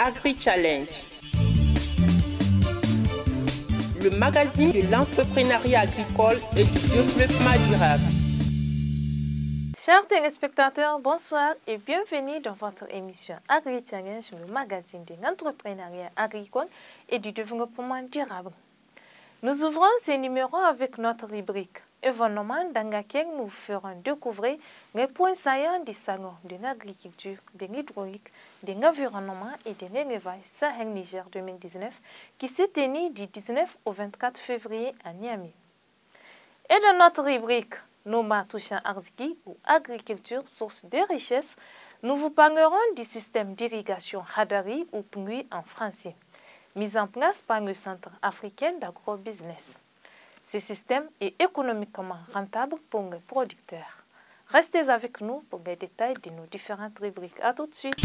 Agri-Challenge, le magazine de l'entrepreneuriat agricole et du développement durable. Chers téléspectateurs, bonsoir et bienvenue dans votre émission Agri-Challenge, le magazine de l'entrepreneuriat agricole et du développement durable. Nous ouvrons ces numéros avec notre rubrique événement dans laquelle nous ferons découvrir les points saillants du salon de l'agriculture, de l'hydraulique, de l'environnement et de l'élevage Sahel Niger 2019 qui s'est tenu du 19 au 24 février à Niamey. Et dans notre rubrique Noma touchant Arziki ou agriculture source de richesse, nous vous parlerons du système d'irrigation Hadari ou PNUI en français, mis en place par le Centre africain d'agrobusiness. Ce système est économiquement rentable pour les producteurs. Restez avec nous pour les détails de nos différentes rubriques. A tout de suite.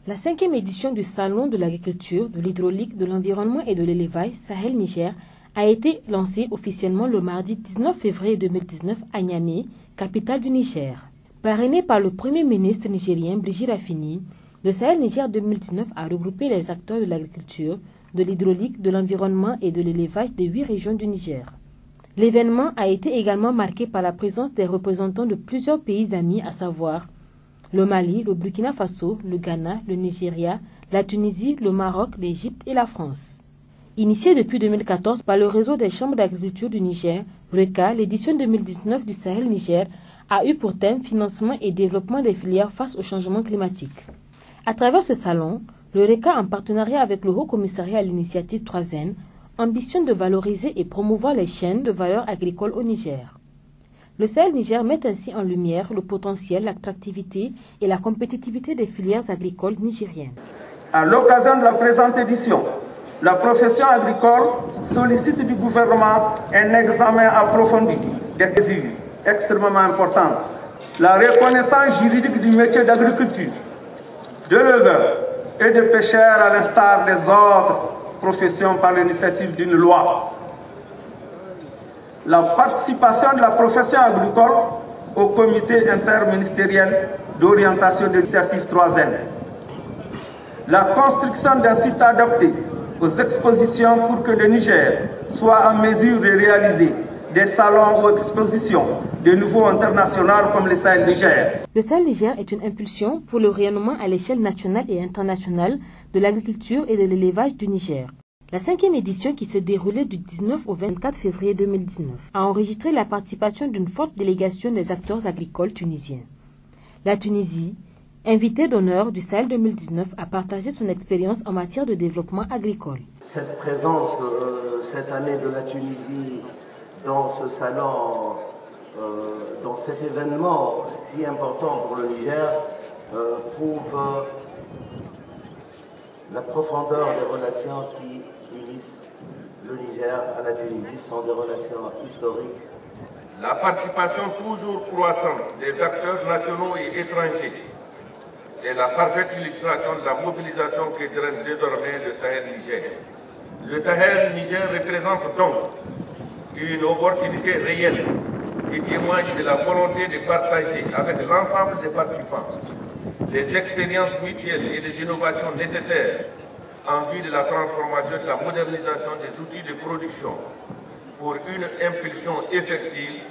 La 5e édition du Salon de l'agriculture, de l'hydraulique, de l'environnement et de l'élevage Sahel Niger a été lancée officiellement le mardi 19 février 2019 à Niamey, capitale du Niger. Parrainé par le Premier ministre nigérien Brigitte Raffini, le Sahel Niger 2019 a regroupé les acteurs de l'agriculture, de l'hydraulique, de l'environnement et de l'élevage des 8 régions du Niger. L'événement a été également marqué par la présence des représentants de plusieurs pays amis, à savoir le Mali, le Burkina Faso, le Ghana, le Nigeria, la Tunisie, le Maroc, l'Égypte et la France. Initiée depuis 2014 par le réseau des chambres d'agriculture du Niger, RECA, l'édition 2019 du Sahel Niger a eu pour thème financement et développement des filières face au changement climatique. À travers ce salon, le RECA, en partenariat avec le Haut Commissariat à l'initiative 3N, ambitionne de valoriser et promouvoir les chaînes de valeur agricole au Niger. Le Sahel Niger met ainsi en lumière le potentiel, l'attractivité et la compétitivité des filières agricoles nigériennes. À l'occasion de la présente édition, la profession agricole sollicite du gouvernement un examen approfondi des mesures extrêmement importantes. La reconnaissance juridique du métier d'agriculture, de l'éleveur et de pêcheur à l'instar des autres professions par l'initiative d'une loi. La participation de la profession agricole au comité interministériel d'orientation de l'initiative 3N. La construction d'un site adapté aux expositions pour que le Niger soit en mesure de réaliser des salons ou expositions de niveau international comme le Sahel Niger. Le Sahel Niger est une impulsion pour le rayonnement à l'échelle nationale et internationale de l'agriculture et de l'élevage du Niger. La 5e édition, qui s'est déroulée du 19 au 24 février 2019, a enregistré la participation d'une forte délégation des acteurs agricoles tunisiens. La Tunisie, invitée d'honneur du Sahel 2019, a partagé son expérience en matière de développement agricole. Cette présence cette année de la Tunisie dans ce salon, dans cet événement si important pour le Niger, prouve la profondeur des relations qui unissent le Niger à la Tunisie, sont des relations historiques. La participation toujours croissante des acteurs nationaux et étrangers est la parfaite illustration de la mobilisation qui draine désormais le Sahel Niger. Le Sahel Niger représente donc une opportunité réelle qui témoigne de la volonté de partager avec l'ensemble des participants les expériences mutuelles et les innovations nécessaires en vue de la transformation et de la modernisation des outils de production pour une impulsion effective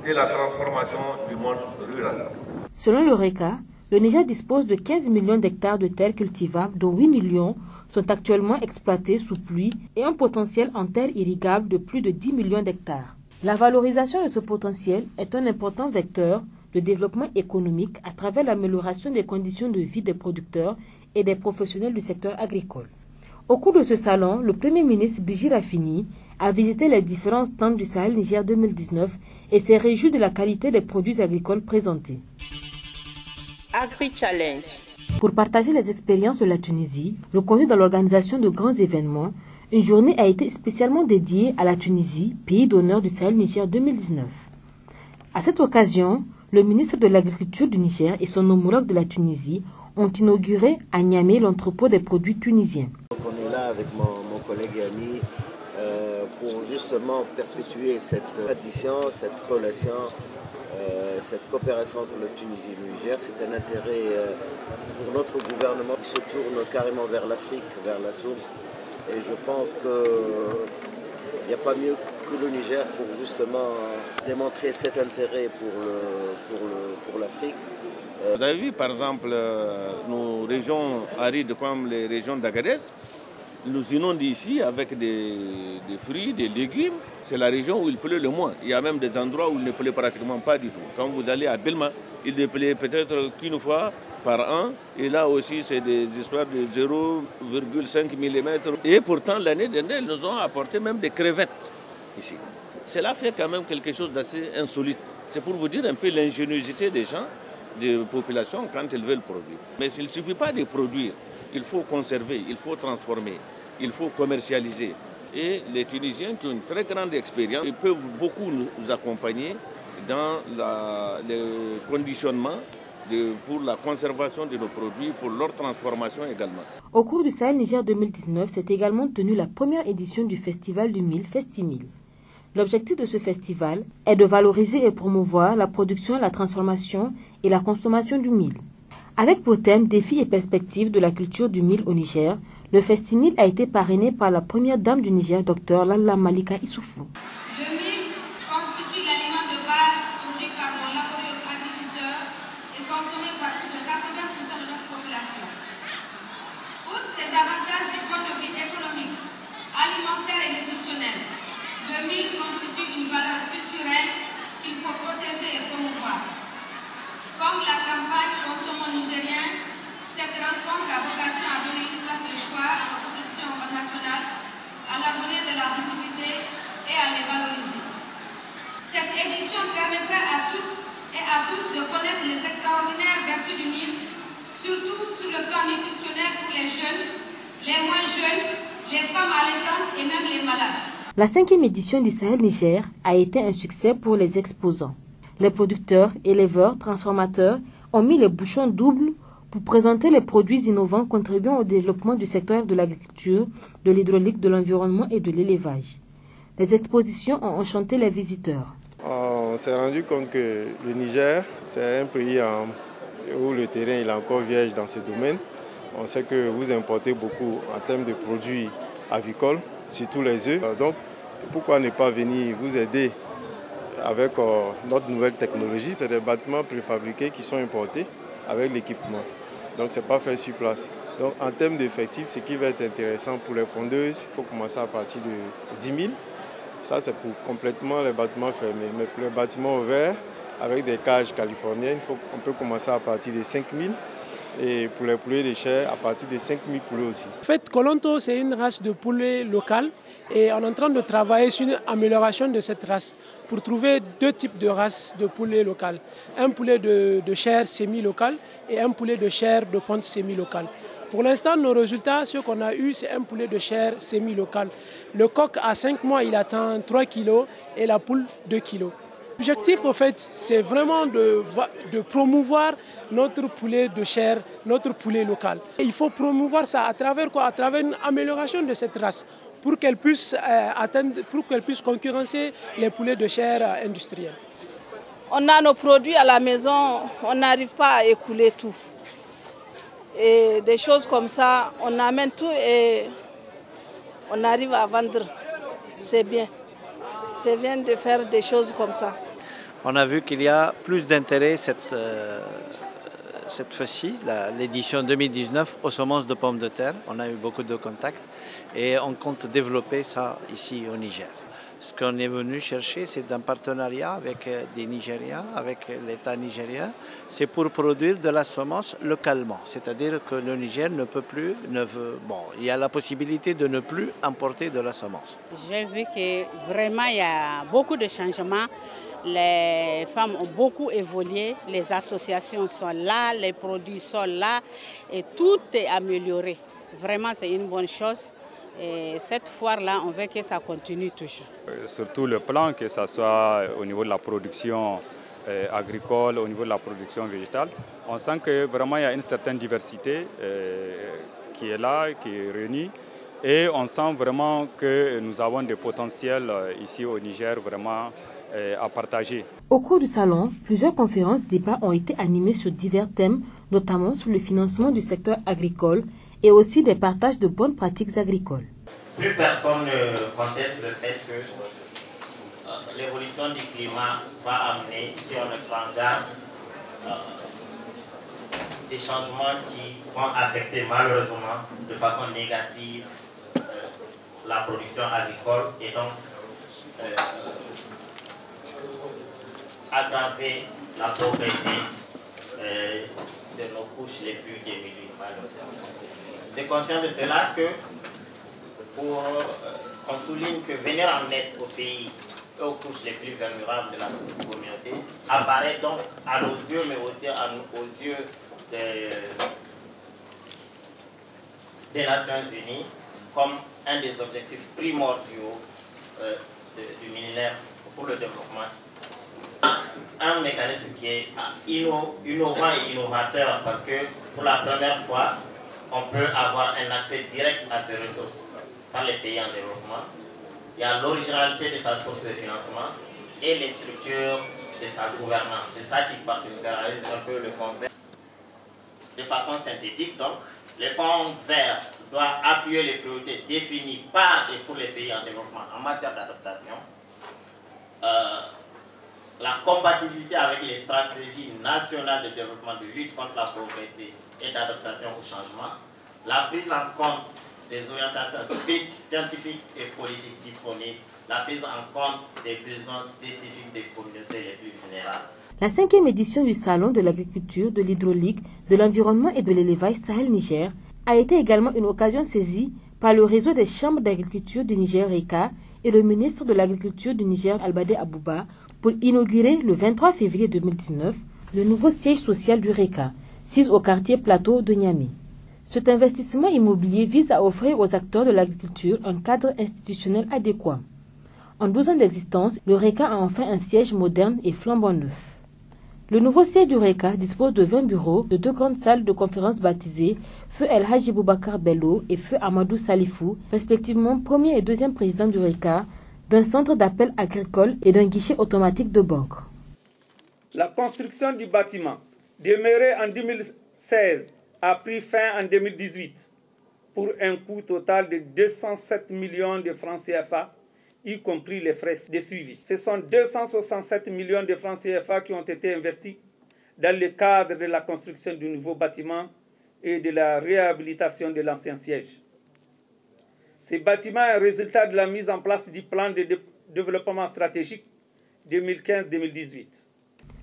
de la transformation du monde rural. Selon le RECA, le Niger dispose de 15 millions d'hectares de terres cultivables, dont 8 millions sont actuellement exploités sous pluie et un potentiel en terres irrigables de plus de 10 millions d'hectares. La valorisation de ce potentiel est un important vecteur de développement économique à travers l'amélioration des conditions de vie des producteurs et des professionnels du secteur agricole. Au cours de ce salon, le Premier ministre Brigitte Raffini a visité les différents stands du Sahel Niger 2019 et s'est réjoui de la qualité des produits agricoles présentés. Agri-Challenge. Pour partager les expériences de la Tunisie, reconnue dans l'organisation de grands événements, une journée a été spécialement dédiée à la Tunisie, pays d'honneur du Sahel Niger 2019. À cette occasion, le ministre de l'Agriculture du Niger et son homologue de la Tunisie ont inauguré à Niamey l'entrepôt des produits tunisiens. Donc on est là avec mon collègue et ami pour justement perpétuer cette tradition, cette relation, cette coopération entre la Tunisie et le Niger. C'est un intérêt pour notre gouvernement qui se tourne carrément vers l'Afrique, vers la source. Et je pense qu'il n'y a pas mieux que le Niger pour justement démontrer cet intérêt pour l'Afrique. Vous avez vu par exemple nos régions arides comme les régions d'Agadez, nous inondent ici avec des fruits, des légumes. C'est la région où il pleut le moins. Il y a même des endroits où il ne pleut pratiquement pas du tout. Quand vous allez à Belma, il ne pleut peut-être qu'une fois par an. Et là aussi, c'est des histoires de 0,5 mm. Et pourtant, l'année dernière, ils nous ont apporté même des crevettes ici. Cela fait quand même quelque chose d'assez insolite. C'est pour vous dire un peu l'ingéniosité des gens, des populations, quand ils veulent produire. Mais il ne suffit pas de produire. Il faut conserver, il faut transformer, il faut commercialiser. Et les Tunisiens qui ont une très grande expérience, ils peuvent beaucoup nous accompagner dans le conditionnement pour la conservation de nos produits, pour leur transformation également. Au cours du Sahel Niger 2019, s'est également tenue la première édition du Festival du Mil, Festimil. L'objectif de ce festival est de valoriser et promouvoir la production, la transformation et la consommation du mil. Avec pour thème défis et perspectives de la culture du mil au Niger, le Festimil a été parrainé par la première dame du Niger, Dr Lalla Malika Issoufou. Le mil constitue l'aliment de base produit par nos laborieux agriculteurs et consommé par plus de 80% de notre population. Outre ses avantages du point de vue économique, alimentaire et nutritionnel, le mil constitue une valeur culturelle qu'il faut protéger et promouvoir. Comme la campagne Consommons nigérien, cette rencontre a vocation à donner une place de choix à nos productions nationales, à la donner de la visibilité et à les valoriser. Cette édition permettra à toutes et à tous de connaître les extraordinaires vertus du mil, surtout sur le plan nutritionnel pour les jeunes, les moins jeunes, les femmes allaitantes et même les malades. La 5e édition du Sahel Niger a été un succès pour les exposants. Les producteurs, éleveurs, transformateurs ont mis les bouchons doubles pour présenter les produits innovants contribuant au développement du secteur de l'agriculture, de l'hydraulique, de l'environnement et de l'élevage. Les expositions ont enchanté les visiteurs. On s'est rendu compte que le Niger, c'est un pays où le terrain est encore vierge dans ce domaine. On sait que vous importez beaucoup en termes de produits avicoles, surtout les œufs. Donc, pourquoi ne pas venir vous aider avec notre nouvelle technologie? C'est des bâtiments préfabriqués qui sont importés avec l'équipement. Donc, ce n'est pas fait sur place. Donc, en termes d'effectifs, ce qui va être intéressant pour les pondeuses, il faut commencer à partir de 10 000. Ça, c'est pour complètement les bâtiments fermés. Mais pour les bâtiments ouverts, avec des cages californiennes, on peut commencer à partir de 5 000. Et pour les poulets de chair, à partir de 5 000 poulets aussi. En fait, Kolonto, c'est une race de poulet locale et on est en train de travailler sur une amélioration de cette race pour trouver deux types de races de poulet locales. Un poulet de chair semi-locale et un poulet de chair de ponte semi-locale. Pour l'instant, nos résultats, ce qu'on a eu, c'est un poulet de chair semi-locale. Le coq, à 5 mois, il atteint 3 kg et la poule 2 kg. L'objectif, au fait, c'est vraiment de promouvoir notre poulet de chair, notre poulet local. Et il faut promouvoir ça à travers quoi? À travers une amélioration de cette race pour qu'elle puisse concurrencer les poulets de chair industriels. On a nos produits à la maison, on n'arrive pas à écouler tout. Et des choses comme ça, on amène tout et on arrive à vendre. C'est bien. C'est bien de faire des choses comme ça. On a vu qu'il y a plus d'intérêt cette fois-ci, l'édition 2019, aux semences de pommes de terre. On a eu beaucoup de contacts et on compte développer ça ici au Niger. Ce qu'on est venu chercher, c'est un partenariat avec des Nigériens, avec l'État nigérien. C'est pour produire de la semence localement. C'est-à-dire que le Niger ne peut plus, il y a la possibilité de ne plus importer de la semence. J'ai vu que vraiment il y a beaucoup de changements. Les femmes ont beaucoup évolué, les associations sont là, les produits sont là et tout est amélioré. Vraiment, c'est une bonne chose. Et cette foire-là, on veut que ça continue toujours. Surtout le plan, que ce soit au niveau de la production agricole, au niveau de la production végétale, on sent que vraiment il y a une certaine diversité qui est là, qui est réunie. Et on sent vraiment que nous avons des potentiels ici au Niger vraiment à partager. Au cours du salon, plusieurs conférences, débats ont été animés sur divers thèmes, notamment sur le financement du secteur agricole et aussi des partages de bonnes pratiques agricoles. Plus personne ne conteste le fait que l'évolution du climat va amener, si on ne prend garde, des changements qui vont affecter malheureusement de façon négative la production agricole et donc aggraver la pauvreté de nos couches les plus démunies, malheureusement. C'est conscient de cela que on souligne que venir en aide aux pays et aux couches les plus vulnérables de la communauté apparaît donc à nos yeux, mais aussi aux yeux des Nations Unies comme un des objectifs primordiaux du millénaire pour le développement. Un mécanisme qui est innovant et innovateur parce que pour la première fois, on peut avoir un accès direct à ces ressources par les pays en développement. Il y a l'originalité de sa source de financement et les structures de sa gouvernance. C'est ça qui caractérise un peu le fonds vert. De façon synthétique, donc, le fonds vert doit appuyer les priorités définies par et pour les pays en développement en matière d'adaptation, la compatibilité avec les stratégies nationales de développement de lutte contre la pauvreté et d'adaptation au changement, la prise en compte des orientations scientifiques et politiques disponibles, la prise en compte des besoins spécifiques des communautés les plus vulnérables. La 5e édition du Salon de l'agriculture, de l'hydraulique, de l'environnement et de l'élevage Sahel-Niger a été également une occasion saisie par le réseau des chambres d'agriculture du Niger RECA et le ministre de l'Agriculture du Niger Albadé Abouba pour inaugurer le 23 février 2019 le nouveau siège social du RECA, situé au quartier Plateau de Niamey. Cet investissement immobilier vise à offrir aux acteurs de l'agriculture un cadre institutionnel adéquat. En 12 ans d'existence, le RECA a enfin un siège moderne et flambant neuf. Le nouveau siège du RECA dispose de 20 bureaux, de 2 grandes salles de conférences baptisées Feu El Hadji Boubacar Bello et Feu Amadou Salifou, respectivement premier et deuxième président du RECA, d'un centre d'appel agricole et d'un guichet automatique de banque. La construction du bâtiment, démarré en 2016, a pris fin en 2018 pour un coût total de 207 millions de francs CFA, y compris les frais de suivi. Ce sont 267 millions de francs CFA qui ont été investis dans le cadre de la construction du nouveau bâtiment et de la réhabilitation de l'ancien siège. Ce bâtiment est un résultat de la mise en place du plan de développement stratégique 2015-2018.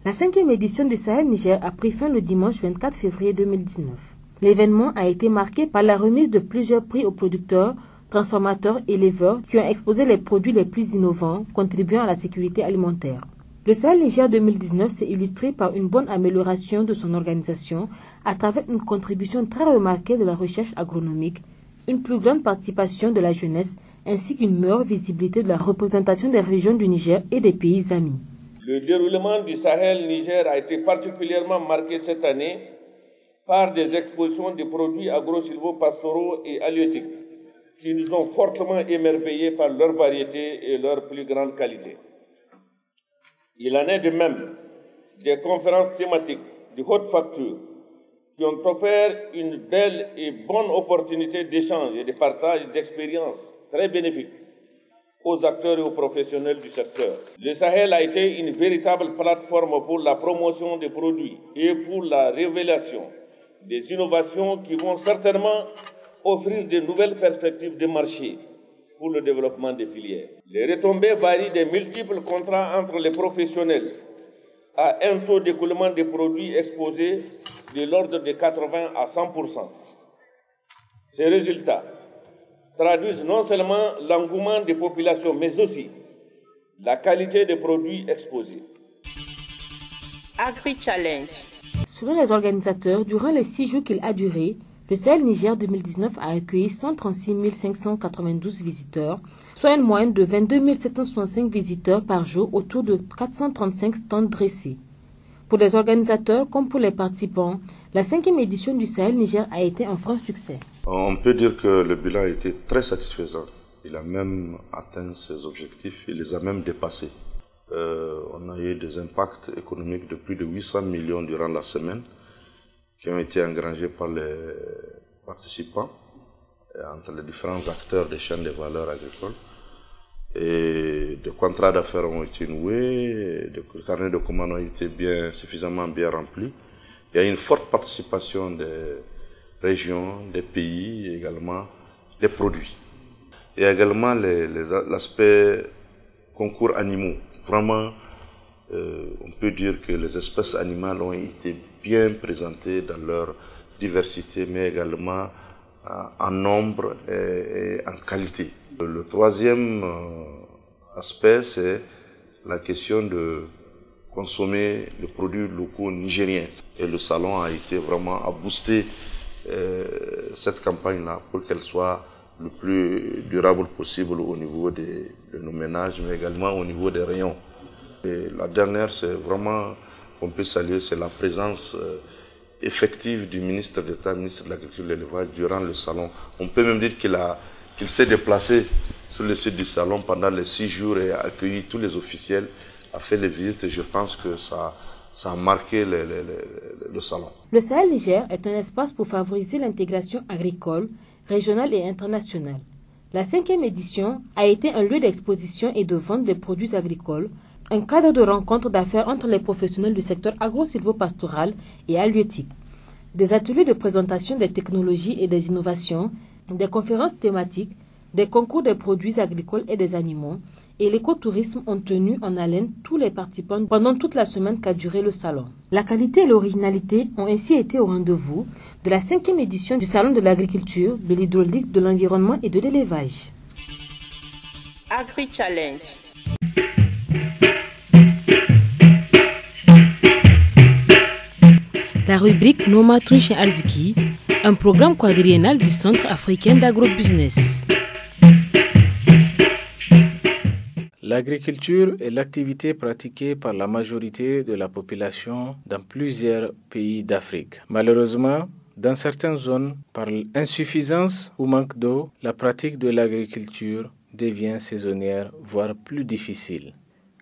La 5e édition du Sahel Niger a pris fin le dimanche 24 février 2019. L'événement a été marqué par la remise de plusieurs prix aux producteurs, transformateurs et éleveurs qui ont exposé les produits les plus innovants contribuant à la sécurité alimentaire. Le Sahel Niger 2019 s'est illustré par une bonne amélioration de son organisation à travers une contribution très remarquée de la recherche agronomique, une plus grande participation de la jeunesse ainsi qu'une meilleure visibilité de la représentation des régions du Niger et des pays amis. Le déroulement du Sahel Niger a été particulièrement marqué cette année par des expositions de produits agro-silvopastoraux et halieutiques qui nous ont fortement émerveillés par leur variété et leur plus grande qualité. Il en est de même des conférences thématiques de haute facture qui ont offert une belle et bonne opportunité d'échange et de partage d'expériences très bénéfiques aux acteurs et aux professionnels du secteur. Le Sahel a été une véritable plateforme pour la promotion des produits et pour la révélation des innovations qui vont certainement offrir de nouvelles perspectives de marché pour le développement des filières. Les retombées varient des multiples contrats entre les professionnels à un taux d'écoulement des produits exposés de l'ordre de 80 à 100%. Ces résultats traduisent non seulement l'engouement des populations, mais aussi la qualité des produits exposés. Agri-Challenge. Selon les organisateurs, durant les 6 jours qu'il a duré, le Sahel Niger 2019 a accueilli 136 592 visiteurs, soit une moyenne de 22 765 visiteurs par jour autour de 435 stands dressés. Pour les organisateurs comme pour les participants, la 5e édition du Sahel Niger a été un franc succès. On peut dire que le bilan a été très satisfaisant. Il a même atteint ses objectifs, il les a même dépassés. On a eu des impacts économiques de plus de 800 millions durant la semaine qui ont été engrangés par les participants entre les différents acteurs des chaînes de valeur agricoles. Et des contrats d'affaires ont été noués, des carnets de commandes ont été suffisamment bien remplis. Il y a une forte participation des régions, des pays, et également des produits. Il y a également l'aspect concours animaux. Vraiment, on peut dire que les espèces animales ont été bien présentées dans leur diversité, mais également en nombre et en qualité. Le troisième aspect, c'est la question de consommer les produits locaux nigériens. Et le salon a été vraiment à booster cette campagne-là pour qu'elle soit le plus durable possible au niveau de nos ménages, mais également au niveau des rayons. Et la dernière, c'est vraiment, qu'on peut saluer, c'est la présence effective du ministre d'État, ministre de l'Agriculture et de l'Élevage durant le salon. On peut même dire qu'il s'est déplacé sur le site du salon pendant les 6 jours et a accueilli tous les officiels, a fait les visites et je pense que ça a marqué le salon. Le Sahel Niger est un espace pour favoriser l'intégration agricole, régionale et internationale. La 5e édition a été un lieu d'exposition et de vente des produits agricoles, un cadre de rencontre d'affaires entre les professionnels du secteur agro-silvopastoral et halieutique, des ateliers de présentation des technologies et des innovations, des conférences thématiques, des concours des produits agricoles et des animaux, et l'écotourisme ont tenu en haleine tous les participants pendant toute la semaine qu'a duré le salon. La qualité et l'originalité ont ainsi été au rendez-vous de la 5e édition du Salon de l'agriculture, de l'hydraulique, de l'environnement et de l'élevage. Agri-Challenge. La rubrique Noma Touche Arziki, un programme quadriennal du Centre africain d'agrobusiness. L'agriculture est l'activité pratiquée par la majorité de la population dans plusieurs pays d'Afrique. Malheureusement, dans certaines zones, par insuffisance ou manque d'eau, la pratique de l'agriculture devient saisonnière, voire plus difficile.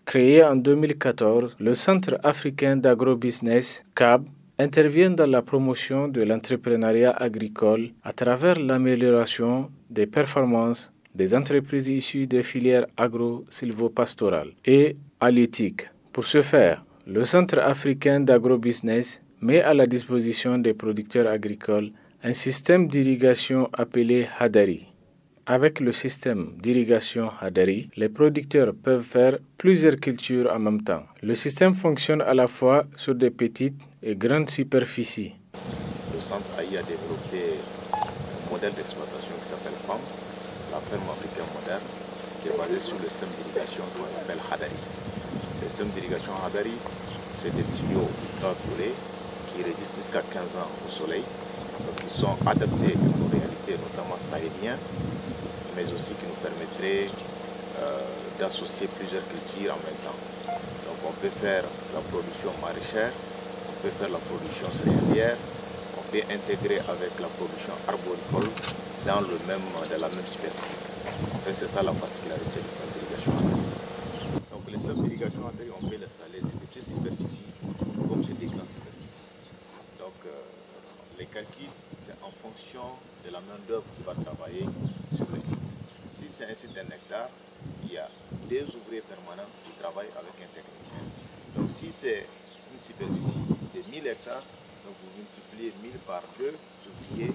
Créé en 2014, le Centre africain d'agrobusiness, CAB, intervient dans la promotion de l'entrepreneuriat agricole à travers l'amélioration des performances des entreprises issues des filières agro-silvopastorales et halieutiques. Pour ce faire, le Centre africain d'agrobusiness met à la disposition des producteurs agricoles un système d'irrigation appelé Hadari. Avec le système d'irrigation Hadari, les producteurs peuvent faire plusieurs cultures en même temps. Le système fonctionne à la fois sur des petites et grandes superficies. Le centre AI a développé un modèle d'exploitation qui s'appelle PAM, la ferme africaine moderne, qui est basée sur le système d'irrigation qu'on appelle Hadari. Le système d'irrigation Hadari, c'est des tuyaux ultra-coulés qui résistent jusqu'à 15 ans au soleil, donc ils sont adaptés aux réalités, notamment sahéliennes, mais aussi qui nous permettraient d'associer plusieurs cultures en même temps. Donc on peut faire la production maraîchère, on peut faire la production céréalière, on peut intégrer avec la production arboricole dans la même superficie. En fait, c'est ça la particularité du système d'irrigation. Donc les systèmes d'irrigation, on peut l'installer sur des petites superficies comme sur des grandes superficies. Donc les calculs, c'est en fonction de la main-d'œuvre qui va travailler sur le site. Si c'est un site d'un hectare, il y a 2 ouvriers permanents qui travaillent avec un technicien. Donc si c'est une superficie de 1000 hectares, donc vous multipliez 1000 par 2 ouvriers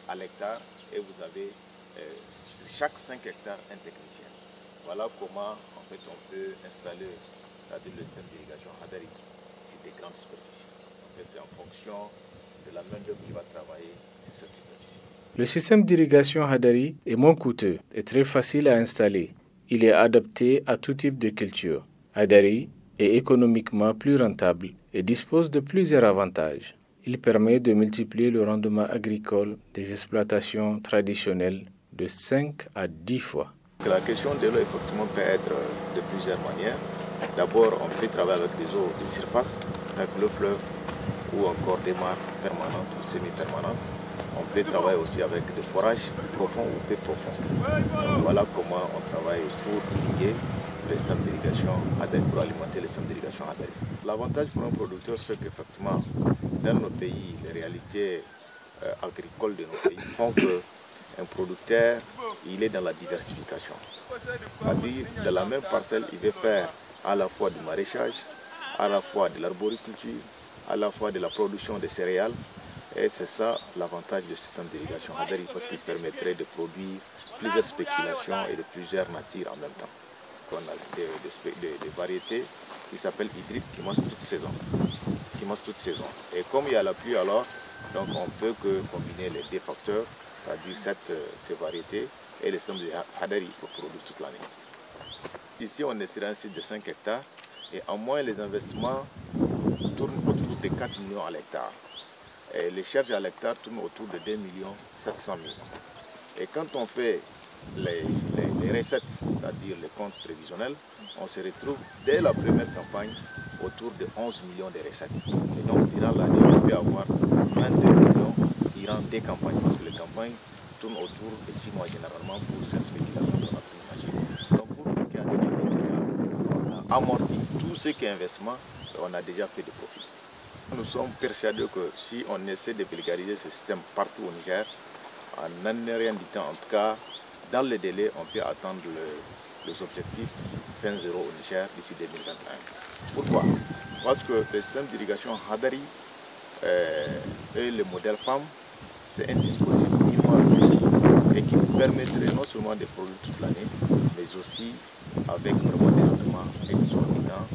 à l'hectare et vous avez sur chaque 5 hectares un technicien. Voilà comment en fait on peut installer le système d'irrigation Hadari sur des grandes superficies. En fait, c'est en fonction de la main-d'œuvre qui va travailler sur cette superficie. Le système d'irrigation Hadari est moins coûteux et très facile à installer. Il est adapté à tout type de culture. Hadari est économiquement plus rentable et dispose de plusieurs avantages. Il permet de multiplier le rendement agricole des exploitations traditionnelles de 5 à 10 fois. La question de l'eau effectivement peut être de plusieurs manières. D'abord, on peut travailler avec des eaux de surface, avec le fleuve ou encore des mares permanentes ou semi-permanentes. On peut travailler aussi avec des forages profonds ou peu profonds. Donc voilà comment on travaille pour irriguer les systèmes d'irrigation Hadari, pour alimenter les systèmes d'irrigation Hadari. L'avantage pour un producteur, c'est qu'effectivement, dans nos pays, les réalités agricoles de nos pays font qu'un producteur, il est dans la diversification. C'est-à-dire, dans la même parcelle, il veut faire à la fois du maraîchage, à la fois de l'arboriculture, à la fois de la production de céréales. Et c'est ça l'avantage du système d'irrigation Hadari, parce qu'il permettrait de produire plusieurs spéculations et de plusieurs natures en même temps. On a des variétés qui s'appellent hybrides qui mangent toute saison. Et comme il y a la pluie alors, donc on peut que combiner les deux facteurs, c'est-à-dire ces variétés et le système de Hadari pour produire toute l'année. Ici on est sur un site de 5 hectares et en moins les investissements tournent autour de 4 millions à l'hectare. Et les charges à l'hectare tournent autour de 2 700 000. Et quand on fait les recettes, c'est-à-dire les comptes prévisionnels, on se retrouve dès la première campagne autour de 11 millions de recettes. Et donc durant l'année, on peut avoir 22 millions durant des campagnes, parce que les campagnes tournent autour de 6 mois généralement pour cette spéculation qu'on a pu imaginer. Donc pour le cas de l'année, on a amorti tout ce qui est investissement, on a déjà fait des profits. Nous sommes persuadés que si on essaie de vulgariser ce système partout au Niger, en un rien du temps, en tout cas, dans le délai, on peut attendre les objectifs fin zéro au Niger d'ici 2021. Pourquoi? Parce que le système d'irrigation Hadari et le modèle PAM, c'est un dispositif minimal réussi et qui nous permettrait non seulement de produire toute l'année, mais aussi avec vraiment des rendements exorbitants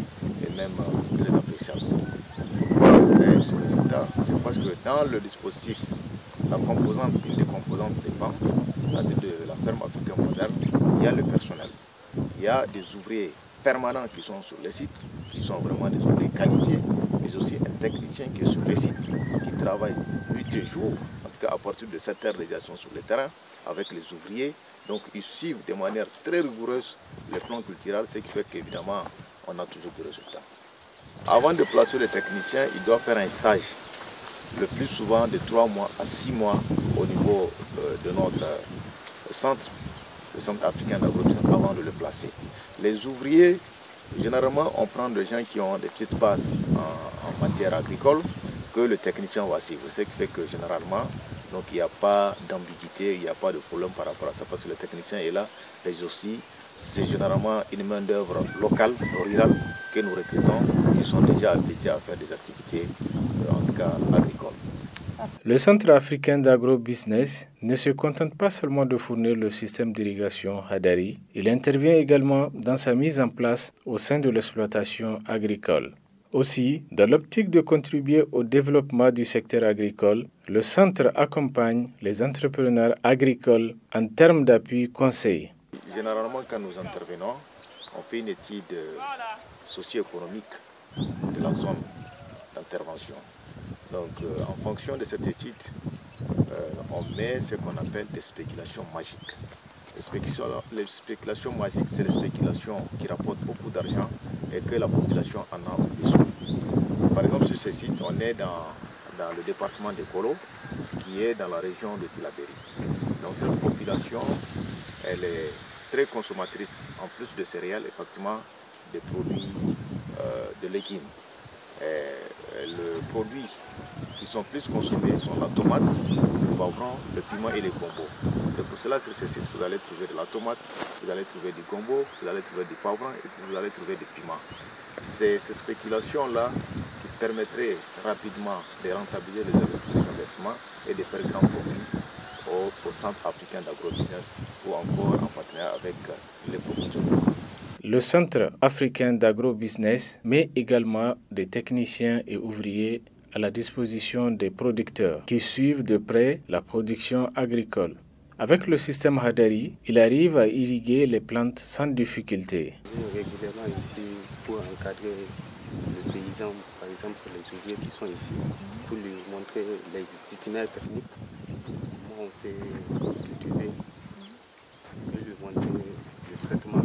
et même très appréciables. Ce résultat, c'est parce que dans le dispositif, une des composantes des PAM, c'est-à-dire de la ferme africaine moderne, il y a le personnel. Il y a des ouvriers permanents qui sont sur les sites, qui sont vraiment des ouvriers qualifiés, mais aussi un technicien qui est sur les sites, qui travaille nuit et jour, en tout cas à partir de 7 heures déjà sont sur le terrain avec les ouvriers. Donc ils suivent de manière très rigoureuse les plans culturels, ce qui fait qu'évidemment on a toujours des résultats. Avant de placer le technicien, il doit faire un stage, le plus souvent de 3 mois à 6 mois au niveau de notre centre, le centre africain d'agrobusiness, avant de le placer. Les ouvriers, généralement, on prend des gens qui ont des petites bases en matière agricole que le technicien va suivre. Ce qui fait que généralement, donc, il n'y a pas d'ambiguïté, il n'y a pas de problème par rapport à ça, parce que le technicien est là, mais aussi c'est généralement une main-d'œuvre locale, rurale, que nous recrutons, qui sont déjà habilités à faire des activités, en tout cas agricoles. Le Centre africain d'agrobusiness ne se contente pas seulement de fournir le système d'irrigation Hadari, il intervient également dans sa mise en place au sein de l'exploitation agricole. Aussi, dans l'optique de contribuer au développement du secteur agricole, le centre accompagne les entrepreneurs agricoles en termes d'appui conseil. Généralement, quand nous intervenons, on fait une étude socio-économique de la zone d'intervention. Donc, en fonction de cette étude, on met ce qu'on appelle des spéculations magiques. Les spéculations magiques, c'est les spéculations qui rapportent beaucoup d'argent et que la population en a besoin. Par exemple, sur ce site, on est dans le département de Kolo, qui est dans la région de Tillabéri. Donc, cette population, elle est très consommatrice, en plus de céréales, effectivement, des produits de légumes. Les produits qui sont plus consommés sont la tomate, le poivron, le piment et les gombos. C'est pour cela que sur ce site, vous allez trouver de la tomate, vous allez trouver du gombo, vous allez trouver du poivron et vous allez trouver du piment. C'est ces spéculations-là qui permettraient rapidement de rentabiliser les investissements et de faire grand profit au Centre africain d'agrobusiness ou encore en partenariat avec les producteurs. Le Centre africain d'agrobusiness met également des techniciens et ouvriers à la disposition des producteurs qui suivent de près la production agricole. Avec le système Hadari, il arrive à irriguer les plantes sans difficulté. Régulièrement ici pour encadrer les paysans, par exemple les ouvriers qui sont ici, pour lui montrer les itinéraires techniques, comment on fait cultiver, et lui montrer le traitement.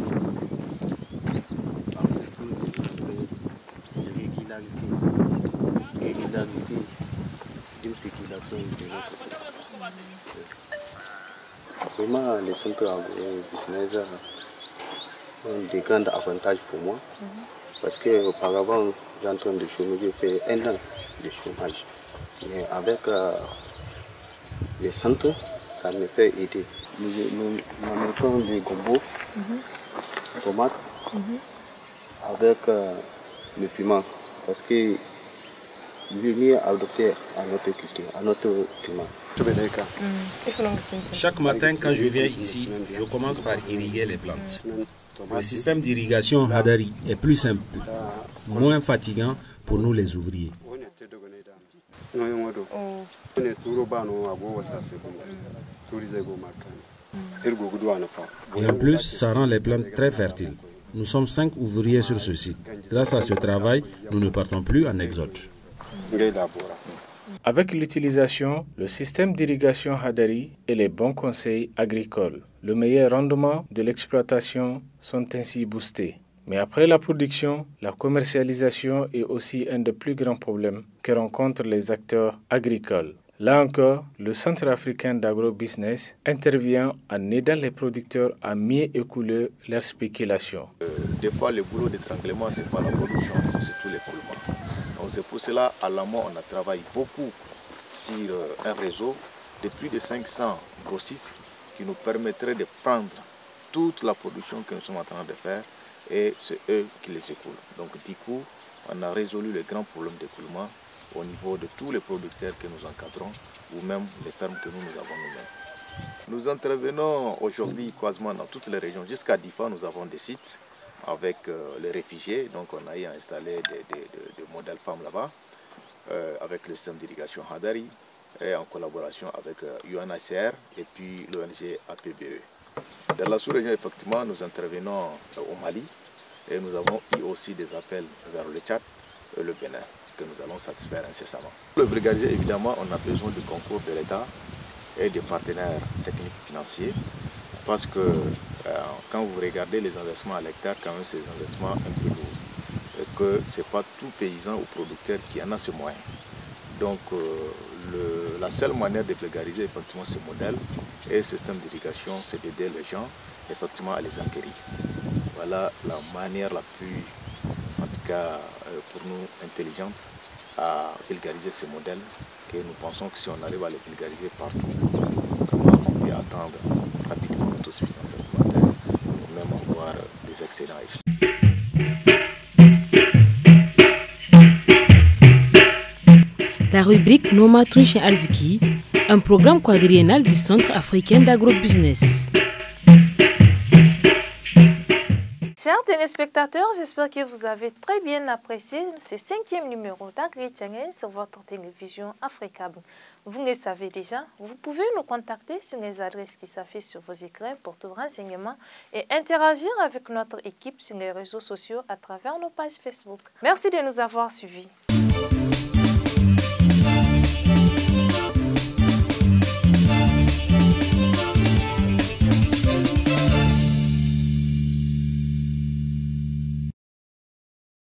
L'irrégularité d'une spéculation l'évolution de notre secteur. Vraiment, les centres agro-business ont des grands avantages pour moi. Parce qu'auparavant, j'ai en train de chômer, j'ai fait 1 an de chômage. Mais avec les centres, ça me fait aider. Nous mettons des gombo, tomates, avec le piment. Parce que le mieux adopté à notre culture, à notre piment. Chaque matin, quand je viens ici, je commence par irriguer les plantes. Le système d'irrigation Hadari est plus simple, moins fatigant pour nous les ouvriers. Et en plus, ça rend les plantes très fertiles. Nous sommes 5 ouvriers sur ce site. Grâce à ce travail, nous ne partons plus en exode. Avec l'utilisation, le système d'irrigation Hadari et les bons conseils agricoles, le meilleur rendement de l'exploitation sont ainsi boostés. Mais après la production, la commercialisation est aussi un des plus grands problèmes que rencontrent les acteurs agricoles. Là encore, le Centre africain d'agro-business intervient en aidant les producteurs à mieux écouler leurs spéculations. Des fois, le boulot d'étranglement, ce n'est pas la production, c'est surtout l'écoulement. Donc c'est pour cela, à l'amont, on a travaillé beaucoup sur un réseau de plus de 500 grossistes qui nous permettrait de prendre toute la production que nous sommes en train de faire et c'est eux qui les écoulent. Donc du coup, on a résolu le grand problème d'écoulement au niveau de tous les producteurs que nous encadrons ou même les fermes que nous avons nous-mêmes. Nous intervenons aujourd'hui quasiment dans toutes les régions. Jusqu'à Difa, nous avons des sites avec les réfugiés. Donc on a installé des modèles femmes là-bas avec le système d'irrigation Hadari et en collaboration avec UNHCR et puis l'ONG APBE. Dans la sous-région, effectivement, nous intervenons au Mali et nous avons eu aussi des appels vers le Tchad et le Bénin que nous allons satisfaire incessamment. Pour le brigadier, évidemment, on a besoin du concours de l'État et des partenaires techniques financiers parce que quand vous regardez les investissements à l'hectare, quand même, c'est des investissements un peu lourds et que ce n'est pas tout paysan ou producteur qui en a ce moyen. Donc, la seule manière de vulgariser effectivement ce modèle et ce système d'irrigation, c'est d'aider les gens effectivement à les acquérir. Voilà la manière la plus, en tout cas pour nous, intelligente à vulgariser ce modèle que nous pensons que si on arrive à les vulgariser partout, on peut atteindre rapidement l'autosuffisance alimentaire ou même avoir des excédents. La rubrique Noma Tunche Arziki, un programme quadriennal du Centre africain d'agro-business. Chers téléspectateurs, j'espère que vous avez très bien apprécié ce 5e numéro d'Agri-Tchangé sur votre télévision Africable. Vous le savez déjà, vous pouvez nous contacter sur les adresses qui s'affichent sur vos écrans pour tout renseignement et interagir avec notre équipe sur les réseaux sociaux à travers nos pages Facebook. Merci de nous avoir suivis.